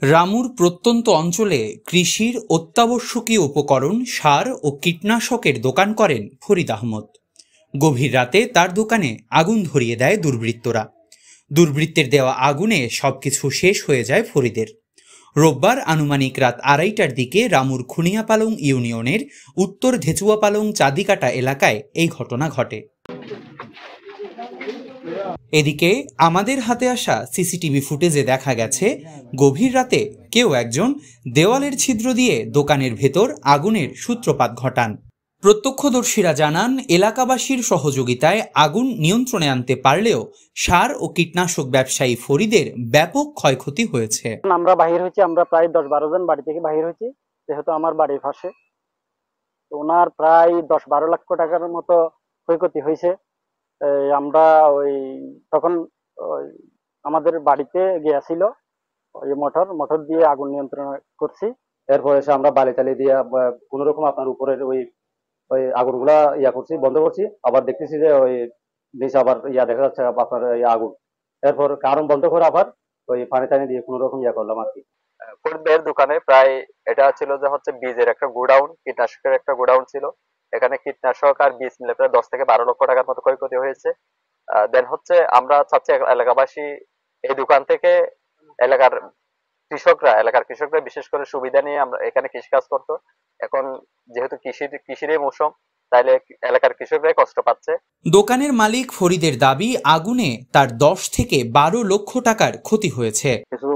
রামুর প্রত্যন্ত অঞ্চলে কৃষির অত্যাবশ্যকীয় উপকরণ, সার ও কীটনাশকের দোকান করেন ফরিদ আহমদ। গভীর রাতে তার দোকানে আগুন ধরিয়ে দেয় দুর্বৃত্তরা। দুর্বৃত্তের দেওয়া আগুনে সবকিছু শেষ হয়ে যায় ফরিদের। রোববার আনুমানিক রাত 2:30টার দিকে রামুর খুনিয়াপালং ইউনিয়নের উত্তর ধেচুয়াপালং চাঁদিকাটা এলাকায় এই ঘটনা ঘটে। এদিকে আমাদের হাতে আসা সিসিটিভি ফুটেজে দেখা গেছে, গভীর রাতে কেউ একজন দেওয়ালের ছিদ্র দিয়ে দোকানের ভেতর আগুনের সূত্রপাত ঘটান। প্রত্যক্ষদর্শীরা জানান, এলাকাবাসীর সহযোগিতায় আগুন নিয়ন্ত্রণে আনতে পারলেও সার ও কীটনাশক ব্যবসায়ী ফরিদের ব্যাপক ক্ষয়ক্ষতি হয়েছে। আমরা বাহির হয়েছি, আমরা প্রায় 10-12 জন বাড়ি থেকে বাহির হয়েছি, যেহেতু আমার বাড়ির পাশে। ওনার প্রায় 10-12 লক্ষ টাকার মতো ক্ষয়ক্ষতি হয়েছে। আমরা তখন আমাদের বাড়িতে গিয়েছিল ওই মোটর দিয়ে আগুন নিয়ন্ত্রণ করছি। এরপর এসে আমরা বালি টালি দিয়ে কোন রকম আপনার উপরের ওই আগুনগুলা করছি, বন্ধ করছি। আবার দেখতেছি যে ওই নিচে আবার দেখা যাচ্ছে আপনার আগুন। এরপর কারণ বন্ধ করে আবার ওই পানি টানি দিয়ে কোন রকম করলাম আর কি। ফরিদের দোকানে প্রায় এটা ছিল যে হচ্ছে বীজের একটা গোডাউন, কীটনাশকের একটা গোডাউন ছিল। এখানে কীটনাশক আর বীজ মিলে প্রায় 10 থেকে 12 লক্ষ টাকার মতো ক্ষয়ক্ষতি হয়েছে। দেন হচ্ছে আমরা চাচ্ছি এলাকাবাসী এই দোকান থেকে এলাকার কৃষকরা বিশেষ করে সুবিধা নিয়ে আমরা এখানে কৃষিকাজ করতো। এখন যেহেতু কৃষির মৌসুম, তাইলে এলাকার কৃষকরাই কষ্ট পাচ্ছে। দোকানের মালিক ফরিদের দাবি, আগুনে তার 10 থেকে 12 লক্ষ টাকার ক্ষতি হয়েছে। কিছু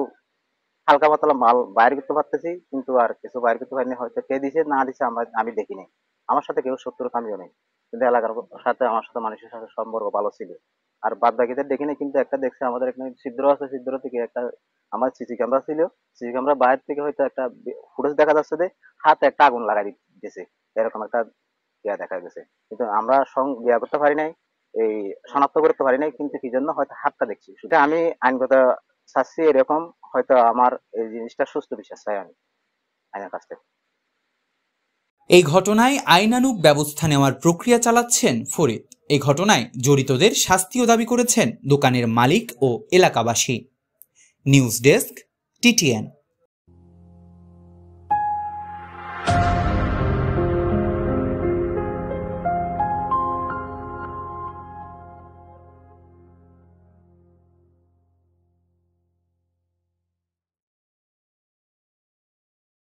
হালকা পাতলা মাল বাইরে করতে পারতেছি, কিন্তু আর কিছু বাইরে করতে পারিনি। হয়তো কে দিছে না দিছে আমি দেখিনি। আমার সাথে কেউ শত্রুতা আমিও নেই, কিন্তু এলাকার সাথে আমার সাথে মানুষের সাথে সম্পর্ক ভালো ছিল। আর বাদ বাকিদের দেখিনি, কিন্তু একটা দেখছে আমাদের এখানে ছিদ্র আছে, ছিদ্র থেকে একটা আমার সিসি ক্যামেরা ছিল, সিসি ক্যামেরা বাইরে থেকে হয়তো একটা ফুটেজ দেখা যাচ্ছে যে হাতে একটা আগুন লাগাই দিয়েছে, এরকম একটা দেখা গেছে। কিন্তু আমরা করতে পারি নাই, এই শনাক্ত করতে পারি নাই, কিন্তু কি জন্য হয়তো হাতটা দেখছি। সেটা আমি আইনগত চাচ্ছি, এরকম হয়তো আমার এই জিনিসটা সুস্থ বিশ্বাস চাই আমি আইনের কাছ থেকে। এই ঘটনায় আইনানুগ ব্যবস্থা নেওয়ার প্রক্রিয়া চালাচ্ছেন ফরিদ। এই ঘটনায় জড়িতদের শাস্তিও দাবি করেছেন দোকানের মালিক ও এলাকাবাসী। News desk, TTN.